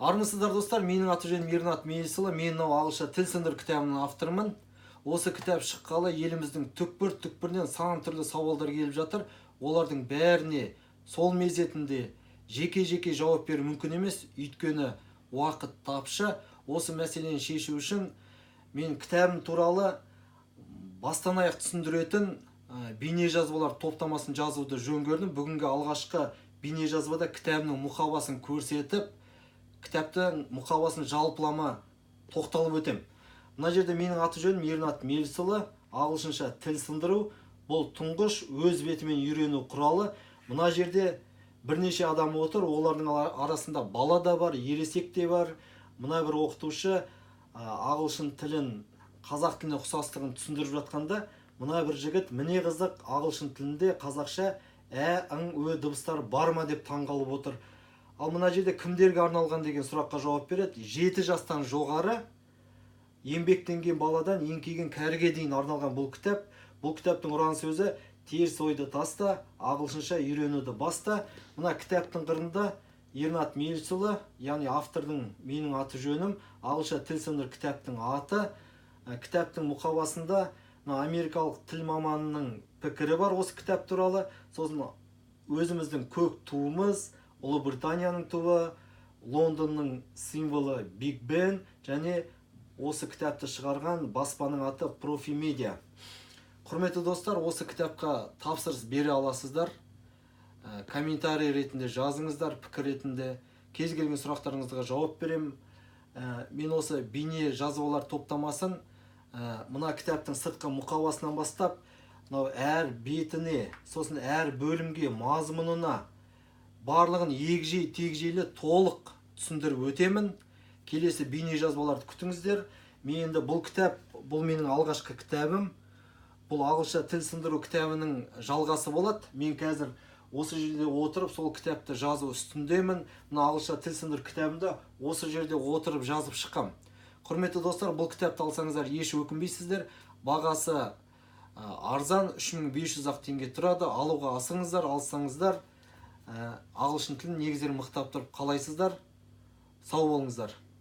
Армысыздар достар, менің аты жөнім Ернат Мейілсұлы, мен ағылшынша тіл сындыру кітабының авторымын. Осы кітап шыққалы еліміздің түкпір-түкпірінен сан түрлі сауалдар келіп жатыр. Олардың бәріне сол мезетінде жеке-жеке жауап беру мүмкін емес, өйткені уақыт тапшы. Осы мәселені шешу үшін мен кітабым туралы бастан аяқ түсіндіретін бейне жазбалар топтамасын жазуды жөн көрдім. Бүгінгі алғашқы бейне жазбада кітабының мұқабасын көрсетіп, кітаптың мұқабасын жалпылама тоқталып өтем. Мына жерде менің аты жөнім Ернат Мейілсұлы, ағылшынша тіл сындыру. Бұл тұңғыш өз бетімен үйрену құралы. Мына жерде бірнеше адам отыр, олардың арасында бала да бар, ересек те бар. Мына бір оқытушы ағылшын тілін қазақ тіліне ұқсастығын түсіндіріп жатқанда, мына бір жігіт міне қызық, ағылшын тілінде қазақша ә, ың, ө дыбыстары бар ма деп таңғалып отыр. Ал мына жерде кімдерге арналған деген сұраққа жауап береді. 7 жастан жоғары, еңбектенген баладан еңкейген кәріге дейін арналған бұл кітап. Бұл кітаптың ұран сөзі теріс ойды таста, ағылшынша үйренуді баста. Мына кітаптың қырында Ернат Мейілсұлы, яғни автордың менің аты жөнім, ағылшынша тіл сындыру кітаптың аты. Кітаптың мұқабасында америкалық тіл маманының пікірі бар осы кітап туралы. Сосын өзіміздің көк туымыз, Ұлыбританияның туы, Лондонның символы Биг Бен және осы кітапты шығарған баспаның аты Профимедиа. Құрметті достар, осы кітапқа тапсырыс бере аласыздар. Комментарий ретінде жазыңыздар, пікір ретінде. Кез келген сұрақтарыңызға жауап берем. Мен осы бейне жазбалар топтамасын мына кітаптың сыртқы мұқабасынан бастап, әр бетіне, сосын әр бөлімге, мазмұнына барлығын егжей-тегжейлі толық түсіндіріп өтемін. Келесі бейне жазбаларды күтіңіздер. Мен бұл кітап, бұл менің алғашқы кітабым. Бұл ағылшынша тіл сындыру кітабының жалғасы болады. Мен қазір осы жерде отырып, сол кітапты жазу үстіндемін. Мына ағылшынша тіл сындыру кітабымда осы жерде отырып жазып шыққам. Құрметті достар, бұл кітапты алсаңыздар еш өкінбейсіздер. Бағасы арзан, 3500 теңге тұрады. Алуға асыңыздар, алсаңыздар. Ағылшын тілін негіздерін мықтап тұрып қалайсыздар. Сау болыңыздар.